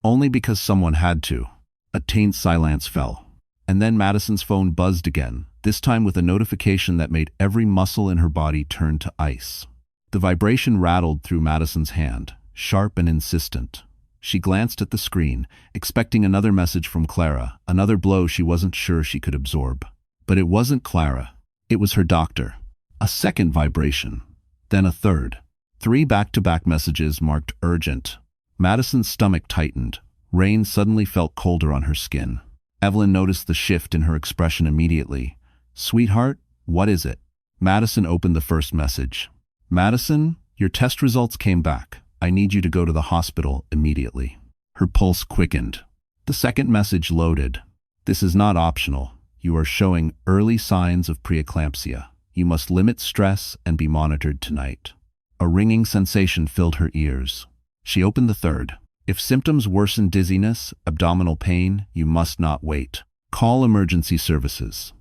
"Only because someone had to." A tense silence fell. And then Madison's phone buzzed again, this time with a notification that made every muscle in her body turn to ice. The vibration rattled through Madison's hand, sharp and insistent. She glanced at the screen, expecting another message from Clara, another blow she wasn't sure she could absorb. But it wasn't Clara. It was her doctor. A second vibration. Then a third. 3 back-to-back messages marked urgent. Madison's stomach tightened. Rain suddenly felt colder on her skin. Evelyn noticed the shift in her expression immediately. "Sweetheart, what is it?" Madison opened the first message. "Madison, your test results came back. I need you to go to the hospital immediately." Her pulse quickened. The second message loaded. "This is not optional. You are showing early signs of preeclampsia. You must limit stress and be monitored tonight." A ringing sensation filled her ears. She opened the third. "If symptoms worsen dizziness, abdominal pain, you must not wait. Call emergency services."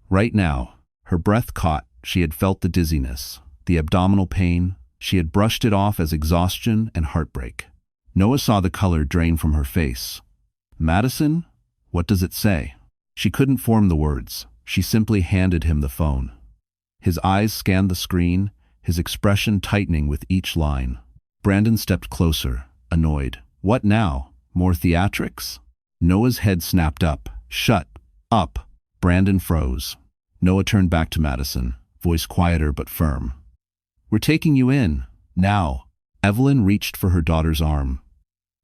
Right now, her breath caught. She had felt the dizziness, the abdominal pain. She had brushed it off as exhaustion and heartbreak. Noah saw the color drain from her face. "Madison, what does it say?" She couldn't form the words. She simply handed him the phone. His eyes scanned the screen, his expression tightening with each line. Brandon stepped closer, annoyed. "What now? More theatrics?" Noah's head snapped up. "Shut up." Brandon froze. Noah turned back to Madison, voice quieter but firm. "We're taking you in. Now." Evelyn reached for her daughter's arm.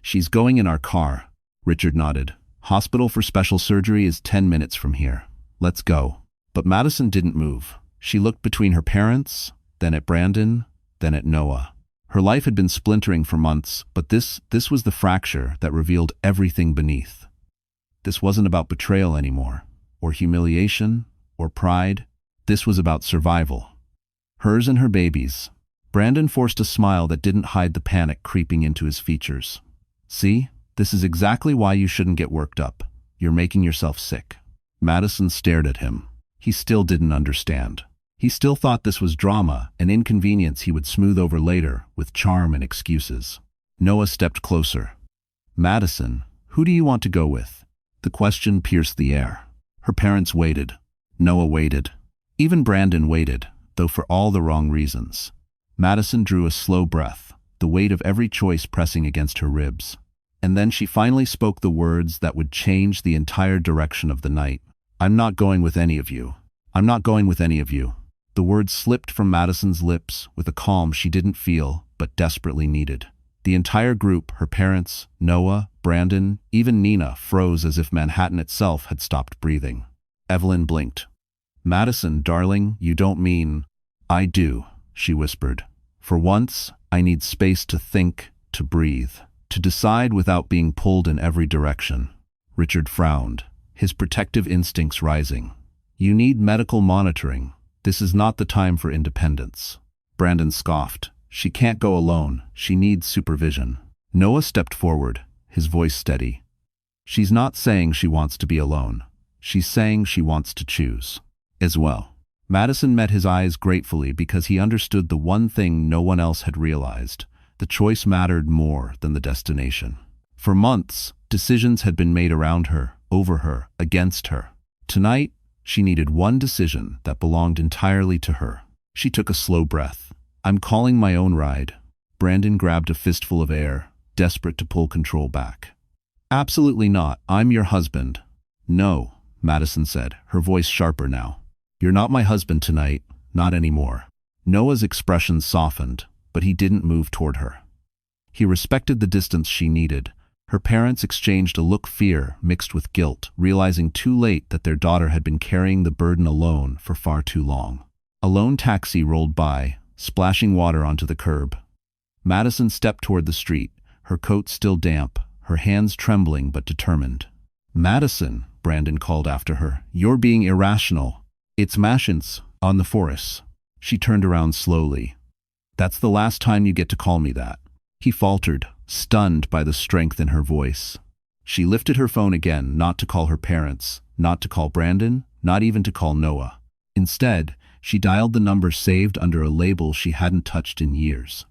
"She's going in our car." Richard nodded. "Hospital for special surgery is 10 minutes from here. Let's go." But Madison didn't move. She looked between her parents, then at Brandon, then at Noah. Her life had been splintering for months, but this was the fracture that revealed everything beneath. This wasn't about betrayal anymore, or humiliation, or pride. This was about survival. Hers and her baby's. Brandon forced a smile that didn't hide the panic creeping into his features. "See, this is exactly why you shouldn't get worked up. You're making yourself sick." Madison stared at him. He still didn't understand. He still thought this was drama, an inconvenience he would smooth over later with charm and excuses. Noah stepped closer. "Madison, who do you want to go with?" The question pierced the air. Her parents waited. Noah waited. Even Brandon waited, though for all the wrong reasons. Madison drew a slow breath, the weight of every choice pressing against her ribs. And then she finally spoke the words that would change the entire direction of the night. "I'm not going with any of you. I'm not going with any of you." The words slipped from Madison's lips with a calm she didn't feel, but desperately needed. The entire group, her parents, Noah, Brandon, even Nina, froze as if Manhattan itself had stopped breathing. Evelyn blinked. "Madison, darling, you don't mean—" "I do," she whispered. "For once, I need space to think, to breathe, to decide without being pulled in every direction." Richard frowned, his protective instincts rising. "You need medical monitoring. This is not the time for independence." Brandon scoffed. "She can't go alone. She needs supervision." Noah stepped forward, his voice steady. "She's not saying she wants to be alone. She's saying she wants to choose." As well. Madison met his eyes gratefully because he understood the one thing no one else had realized. The choice mattered more than the destination. For months, decisions had been made around her, over her, against her. Tonight, she needed one decision that belonged entirely to her. She took a slow breath. "I'm calling my own ride." Brandon grabbed a fistful of air, desperate to pull control back. "Absolutely not. I'm your husband." "No." Madison said, her voice sharper now. "You're not my husband tonight, not anymore." Noah's expression softened, but he didn't move toward her. He respected the distance she needed. Her parents exchanged a look of fear mixed with guilt, realizing too late that their daughter had been carrying the burden alone for far too long. A lone taxi rolled by, splashing water onto the curb. Madison stepped toward the street, her coat still damp, her hands trembling but determined. "Madison," Brandon called after her, "you're being irrational. It's Mashins on the forest." She turned around slowly. "That's the last time you get to call me that." He faltered, stunned by the strength in her voice. She lifted her phone again, not to call her parents, not to call Brandon, not even to call Noah. Instead, she dialed the number saved under a label she hadn't touched in years.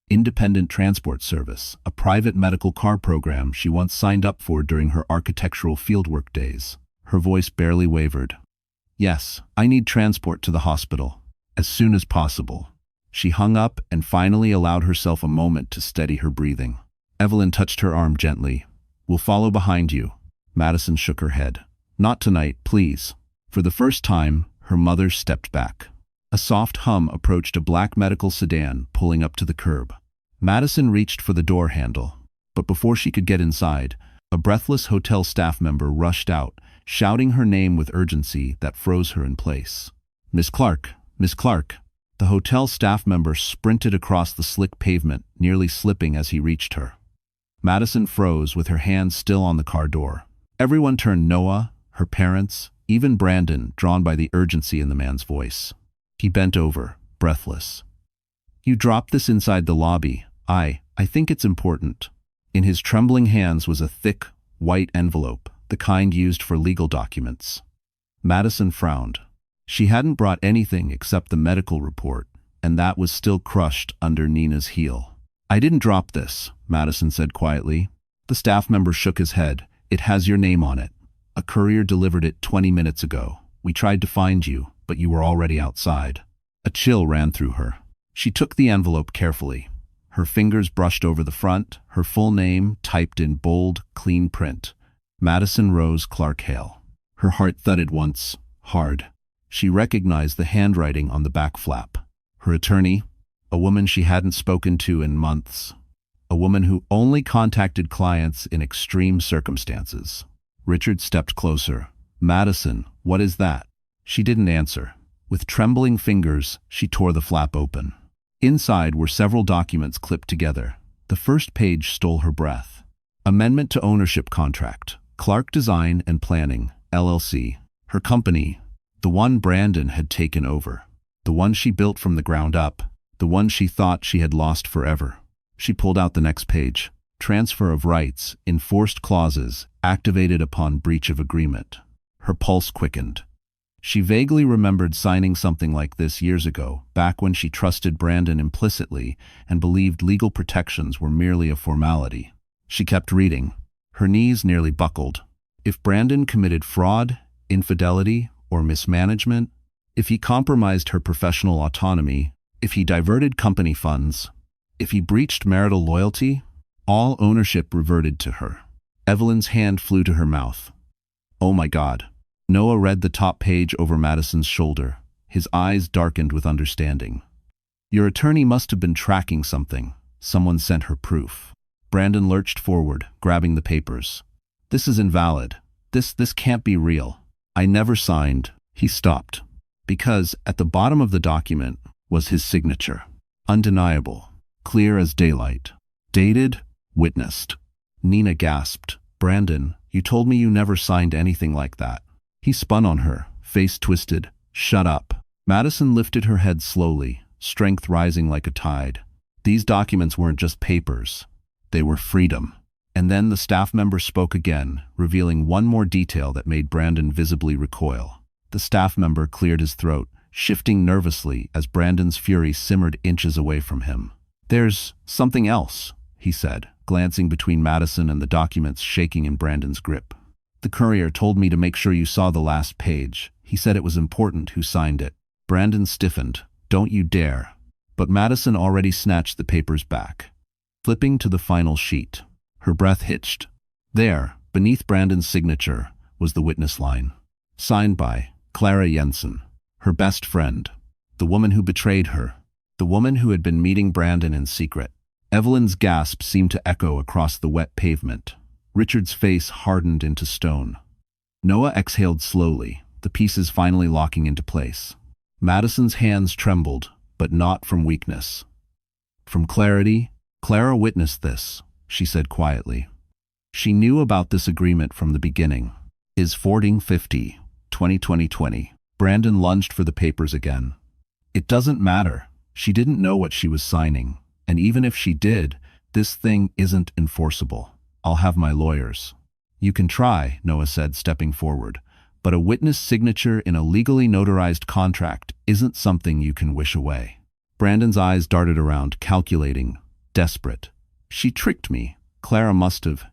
Independent Transport Service, a private medical car program she once signed up for during her architectural fieldwork days. Her voice barely wavered. "Yes, I need transport to the hospital. As soon as possible." She hung up and finally allowed herself a moment to steady her breathing. Evelyn touched her arm gently. "We'll follow behind you." Madison shook her head. "Not tonight, please." For the first time, her mother stepped back. A soft hum approached a black medical sedan pulling up to the curb. Madison reached for the door handle, but before she could get inside, a breathless hotel staff member rushed out, shouting her name with urgency that froze her in place. "Miss Clark, Miss Clark." The hotel staff member sprinted across the slick pavement, nearly slipping as he reached her. Madison froze with her hands still on the car door. Everyone turned. Noah, her parents, even Brandon, drawn by the urgency in the man's voice. He bent over, breathless. "You dropped this inside the lobby. I think it's important." In his trembling hands was a thick, white envelope, the kind used for legal documents. Madison frowned. She hadn't brought anything except the medical report, and that was still crushed under Nina's heel. "I didn't drop this," Madison said quietly. The staff member shook his head. "It has your name on it. A courier delivered it 20 minutes ago. We tried to find you, but you were already outside." A chill ran through her. She took the envelope carefully. Her fingers brushed over the front, her full name typed in bold, clean print. Madison Rose Clark Hale. Her heart thudded once, hard. She recognized the handwriting on the back flap. Her attorney, a woman she hadn't spoken to in months. A woman who only contacted clients in extreme circumstances. Richard stepped closer. "Madison, what is that?" She didn't answer. With trembling fingers, she tore the flap open. Inside were several documents clipped together. The first page stole her breath. Amendment to Ownership Contract. Clark Design and Planning, LLC. Her company, the one Brandon had taken over. The one she built from the ground up. The one she thought she had lost forever. She pulled out the next page. Transfer of rights, enforced clauses, activated upon breach of agreement. Her pulse quickened. She vaguely remembered signing something like this years ago, back when she trusted Brandon implicitly and believed legal protections were merely a formality. She kept reading. Her knees nearly buckled. If Brandon committed fraud, infidelity, or mismanagement, if he compromised her professional autonomy, if he diverted company funds, if he breached marital loyalty, all ownership reverted to her. Evelyn's hand flew to her mouth. "Oh my God." Noah read the top page over Madison's shoulder. His eyes darkened with understanding. "Your attorney must have been tracking something. Someone sent her proof." Brandon lurched forward, grabbing the papers. "This is invalid. This can't be real. I never signed." He stopped. Because at the bottom of the document was his signature. Undeniable. Clear as daylight. Dated, witnessed. Nina gasped. "Brandon, you told me you never signed anything like that." He spun on her, face twisted. "Shut up." Madison lifted her head slowly, strength rising like a tide. These documents weren't just papers. They were freedom. And then the staff member spoke again, revealing one more detail that made Brandon visibly recoil. The staff member cleared his throat, shifting nervously as Brandon's fury simmered inches away from him. "There's something else," he said, glancing between Madison and the documents shaking in Brandon's grip. "The courier told me to make sure you saw the last page. He said it was important who signed it." Brandon stiffened. "Don't you dare." But Madison already snatched the papers back. Flipping to the final sheet, her breath hitched. There, beneath Brandon's signature, was the witness line. Signed by Clara Jensen, her best friend, the woman who betrayed her, the woman who had been meeting Brandon in secret. Evelyn's gasp seemed to echo across the wet pavement. Richard's face hardened into stone. Noah exhaled slowly, the pieces finally locking into place. Madison's hands trembled, but not from weakness. From clarity. Clara witnessed this, she said quietly. She knew about this agreement from the beginning. Is 40/50, 2020. Brandon lunged for the papers again. It doesn't matter. She didn't know what she was signing, and even if she did, this thing isn't enforceable. I'll have my lawyers. You can try, Noah said, stepping forward, but a witness signature in a legally notarized contract isn't something you can wish away. Brandon's eyes darted around, calculating, desperate. She tricked me.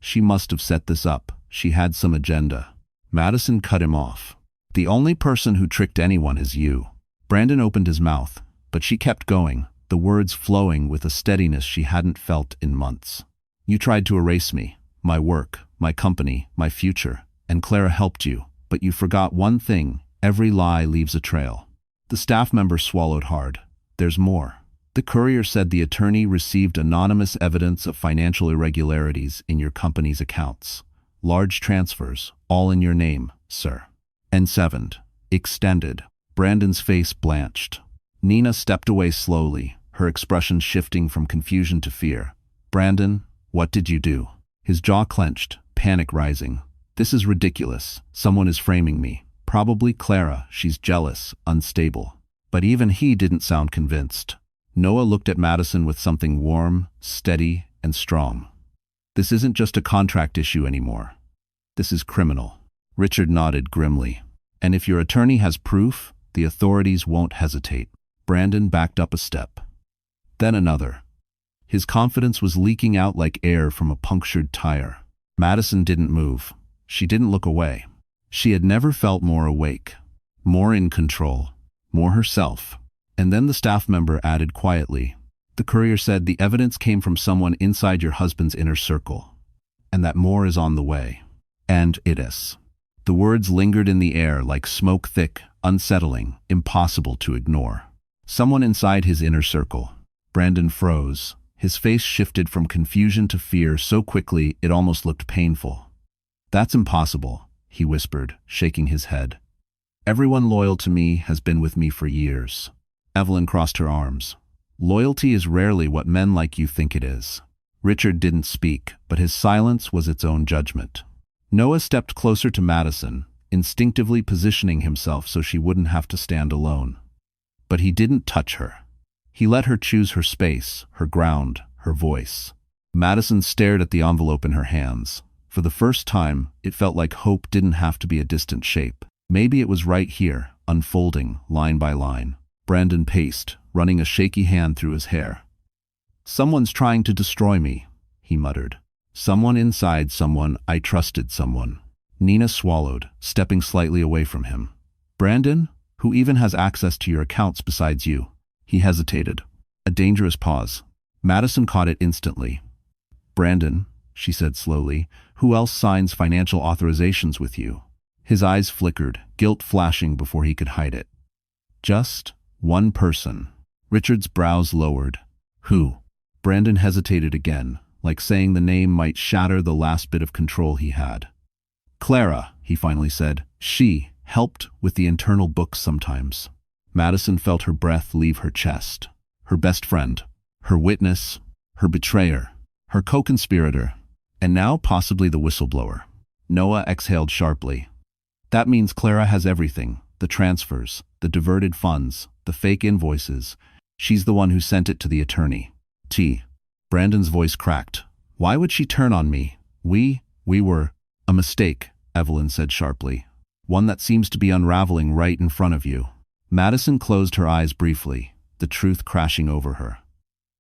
She must have set this up. She had some agenda. Madison cut him off. The only person who tricked anyone is you. Brandon opened his mouth, but she kept going, the words flowing with a steadiness she hadn't felt in months. You tried to erase me, my work, my company, my future, and Clara helped you, but you forgot one thing: every lie leaves a trail. The staff member swallowed hard. There's more. The courier said the attorney received anonymous evidence of financial irregularities in your company's accounts. Large transfers, all in your name, sir. N7. Extended. Brandon's face blanched. Nina stepped away slowly, her expression shifting from confusion to fear. Brandon, what did you do? His jaw clenched, panic rising. This is ridiculous. Someone is framing me. Probably Clara. She's jealous, unstable. But even he didn't sound convinced. Noah looked at Madison with something warm, steady, and strong. This isn't just a contract issue anymore. This is criminal. Richard nodded grimly. And if your attorney has proof, the authorities won't hesitate. Brandon backed up a step. Then another. His confidence was leaking out like air from a punctured tire. Madison didn't move. She didn't look away. She had never felt more awake, more in control, more herself. And then the staff member added quietly, the courier said the evidence came from someone inside your husband's inner circle, and that more is on the way. And it is. The words lingered in the air like smoke, thick, unsettling, impossible to ignore. Someone inside his inner circle. Brandon froze. His face shifted from confusion to fear so quickly it almost looked painful. That's impossible, he whispered, shaking his head. Everyone loyal to me has been with me for years. Evelyn crossed her arms. Loyalty is rarely what men like you think it is. Richard didn't speak, but his silence was its own judgment. Noah stepped closer to Madison, instinctively positioning himself so she wouldn't have to stand alone. But he didn't touch her. He let her choose her space, her ground, her voice. Madison stared at the envelope in her hands. For the first time, it felt like hope didn't have to be a distant shape. Maybe it was right here, unfolding, line by line. Brandon paced, running a shaky hand through his hair. Someone's trying to destroy me, he muttered. Someone inside someone I trusted someone. Nina swallowed, stepping slightly away from him. Brandon, who even has access to your accounts besides you? He hesitated. A dangerous pause. Madison caught it instantly. Brandon, she said slowly, who else signs financial authorizations with you? His eyes flickered, guilt flashing before he could hide it. Just one person. Richard's brows lowered. Who? Brandon hesitated again, like saying the name might shatter the last bit of control he had. Clara, he finally said. She helped with the internal books sometimes. Madison felt her breath leave her chest. Her best friend, her witness, her betrayer, her co-conspirator, and now possibly the whistleblower. Noah exhaled sharply. That means Clara has everything, the transfers, the diverted funds, the fake invoices. She's the one who sent it to the attorney. Brandon's voice cracked. Why would she turn on me? We were a mistake, Evelyn said sharply. One that seems to be unraveling right in front of you. Madison closed her eyes briefly, the truth crashing over her.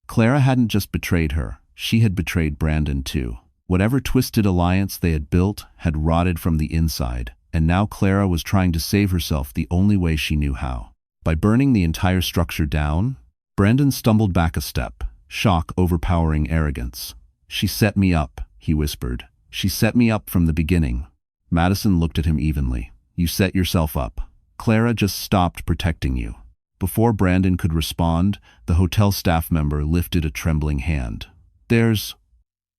Clara hadn't just betrayed her, she had betrayed Brandon too. Whatever twisted alliance they had built had rotted from the inside, and now Clara was trying to save herself the only way she knew how. By burning the entire structure down? Brandon stumbled back a step, shock overpowering arrogance. She set me up, he whispered. She set me up from the beginning. Madison looked at him evenly. You set yourself up. Clara just stopped protecting you." Before Brandon could respond, the hotel staff member lifted a trembling hand. "There's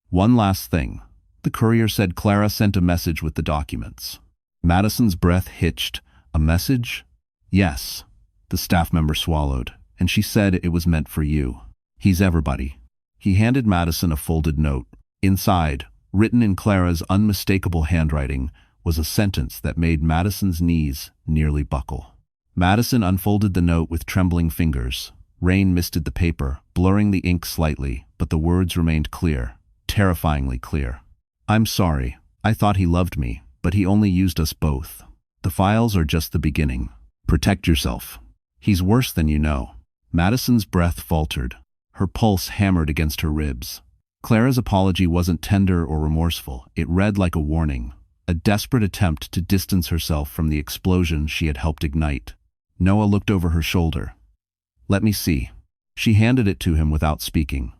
one last thing." The courier said Clara sent a message with the documents. Madison's breath hitched. "A message?" "Yes." The staff member swallowed. "And she said it was meant for you. He's everybody." He handed Madison a folded note. Inside, written in Clara's unmistakable handwriting, was a sentence that made Madison's knees nearly buckle. Madison unfolded the note with trembling fingers. Rain misted the paper, blurring the ink slightly, but the words remained clear, terrifyingly clear. "I'm sorry. I thought he loved me, but he only used us both. The files are just the beginning. Protect yourself. He's worse than you know." Madison's breath faltered. Her pulse hammered against her ribs. Clara's apology wasn't tender or remorseful. It read like a warning, a desperate attempt to distance herself from the explosion she had helped ignite. Noah looked over her shoulder. "Let me see." She handed it to him without speaking.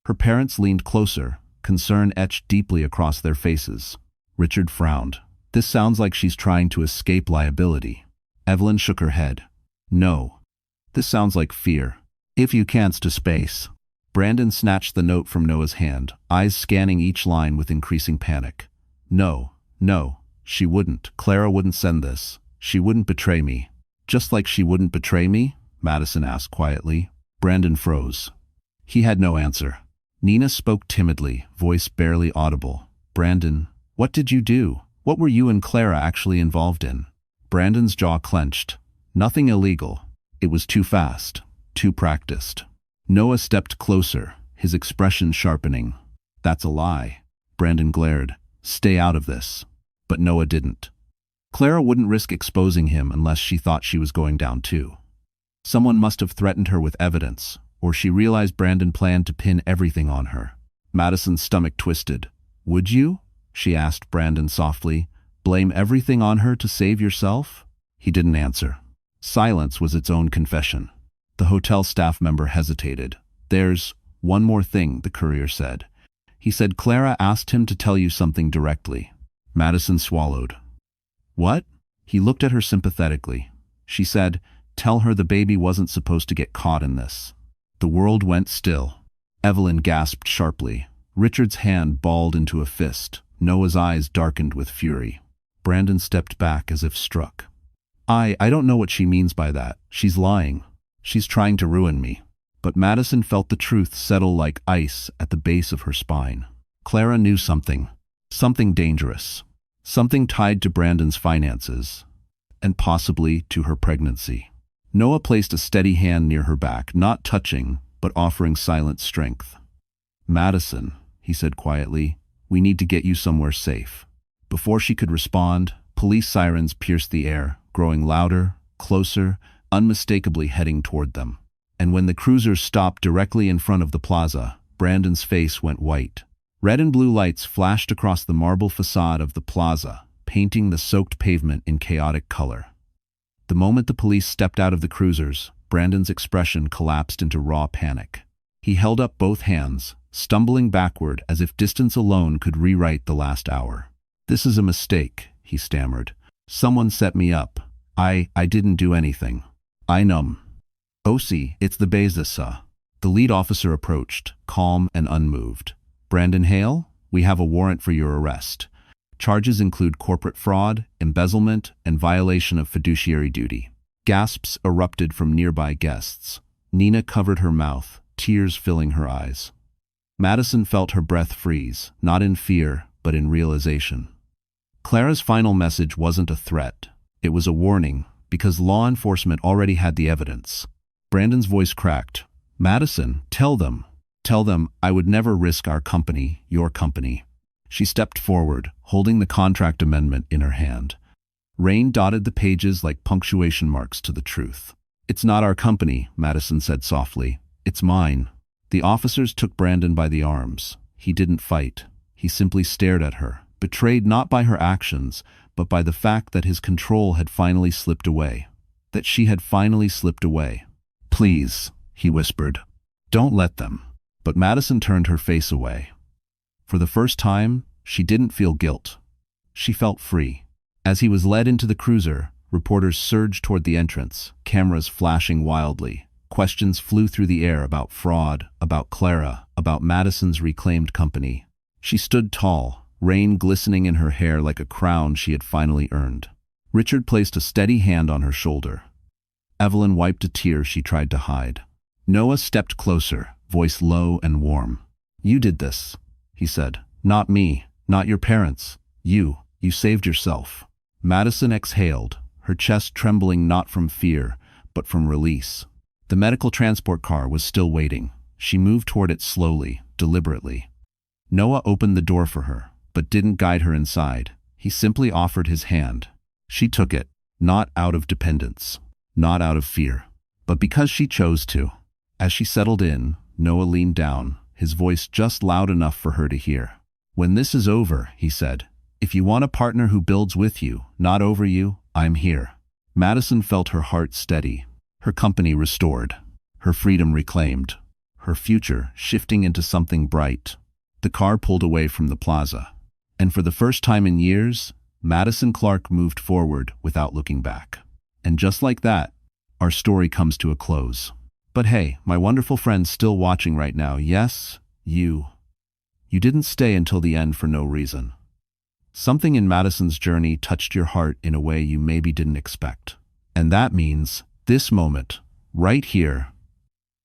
Her parents leaned closer, concern etched deeply across their faces. Richard frowned. "This sounds like she's trying to escape liability." Evelyn shook her head. "No. This sounds like fear. If you can't to space." Brandon snatched the note from Noah's hand, eyes scanning each line with increasing panic. No, she wouldn't. Clara wouldn't send this. She wouldn't betray me." "Just like she wouldn't betray me?" Madison asked quietly. Brandon froze. He had no answer. Nina spoke timidly, voice barely audible. "Brandon, what did you do? What were you and Clara actually involved in?" Brandon's jaw clenched. "Nothing illegal. It was too fast, too practiced." Noah stepped closer, his expression sharpening. "That's a lie." Brandon glared. "Stay out of this." But Noah didn't. Clara wouldn't risk exposing him unless she thought she was going down too. Someone must have threatened her with evidence, or she realized Brandon planned to pin everything on her. Madison's stomach twisted. "Would you?" she asked Brandon softly. "Blame everything on her to save yourself?" He didn't answer. Silence was its own confession. The hotel staff member hesitated. "There's one more thing," the courier said. "He said Clara asked him to tell you something directly." Madison swallowed. "What?" He looked at her sympathetically. "She said, tell her the baby wasn't supposed to get caught in this." The world went still. Evelyn gasped sharply. Richard's hand balled into a fist. Noah's eyes darkened with fury. Brandon stepped back as if struck. I don't know what she means by that. She's lying. She's trying to ruin me." But Madison felt the truth settle like ice at the base of her spine. Clara knew something. Something dangerous. Something tied to Brandon's finances. And possibly to her pregnancy. Noah placed a steady hand near her back, not touching, but offering silent strength. "Madison," he said quietly, "we need to get you somewhere safe." Before she could respond, police sirens pierced the air, growing louder, closer, unmistakably heading toward them. And when the cruisers stopped directly in front of the plaza, Brandon's face went white. Red and blue lights flashed across the marble facade of the plaza, painting the soaked pavement in chaotic color. The moment the police stepped out of the cruisers, Brandon's expression collapsed into raw panic. He held up both hands, stumbling backward as if distance alone could rewrite the last hour. "This is a mistake," he stammered. "Someone set me up. I didn't do anything. I numb." "OC, it's the Bezasa." The lead officer approached, calm and unmoved. "Brandon Hale, we have a warrant for your arrest. Charges include corporate fraud, embezzlement, and violation of fiduciary duty." Gasps erupted from nearby guests. Nina covered her mouth, tears filling her eyes. Madison felt her breath freeze, not in fear, but in realization. Clara's final message wasn't a threat. It was a warning, because law enforcement already had the evidence. Brandon's voice cracked. "Madison, tell them. Tell them I would never risk our company, your company." She stepped forward, holding the contract amendment in her hand. Rain dotted the pages like punctuation marks to the truth. "It's not our company," Madison said softly. "It's mine." The officers took Brandon by the arms. He didn't fight. He simply stared at her, betrayed not by her actions, but by the fact that his control had finally slipped away. That she had finally slipped away. "Please," he whispered. "Don't let them." But Madison turned her face away. For the first time, she didn't feel guilt. She felt free. As he was led into the cruiser, reporters surged toward the entrance, cameras flashing wildly. Questions flew through the air about fraud, about Clara, about Madison's reclaimed company. She stood tall, rain glistening in her hair like a crown she had finally earned. Richard placed a steady hand on her shoulder. Evelyn wiped a tear she tried to hide. Noah stepped closer, voice low and warm. "You did this," he said. "Not me, not your parents. You saved yourself." Madison exhaled, her chest trembling not from fear, but from release. The medical transport car was still waiting. She moved toward it slowly, deliberately. Noah opened the door for her, but didn't guide her inside. He simply offered his hand. She took it, not out of dependence, not out of fear, but because she chose to. As she settled in, Noah leaned down, his voice just loud enough for her to hear. "When this is over," he said, "if you want a partner who builds with you, not over you, I'm here." Madison felt her heart steady, her company restored, her freedom reclaimed, her future shifting into something bright. The car pulled away from the plaza, and for the first time in years, Madison Clark moved forward without looking back. And just like that, our story comes to a close. But hey, my wonderful friends still watching right now, yes, you didn't stay until the end for no reason. Something in Madison's journey touched your heart in a way you maybe didn't expect. And that means this moment, right here,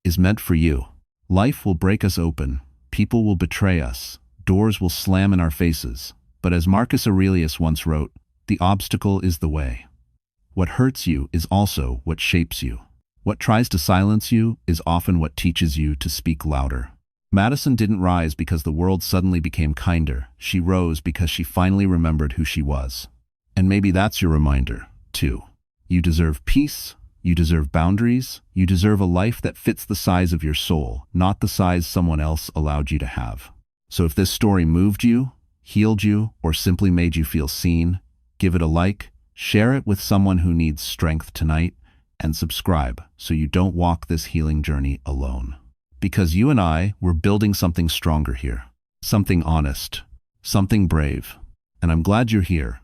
is meant for you. Life will break us open, people will betray us, doors will slam in our faces. But as Marcus Aurelius once wrote, the obstacle is the way. What hurts you is also what shapes you. What tries to silence you is often what teaches you to speak louder. Madison didn't rise because the world suddenly became kinder. She rose because she finally remembered who she was. And maybe that's your reminder, too. You deserve peace, you deserve boundaries, you deserve a life that fits the size of your soul, not the size someone else allowed you to have. So if this story moved you, healed you, or simply made you feel seen, give it a like, share it with someone who needs strength tonight, and subscribe so you don't walk this healing journey alone. Because you and I, we're building something stronger here. Something honest. Something brave. And I'm glad you're here,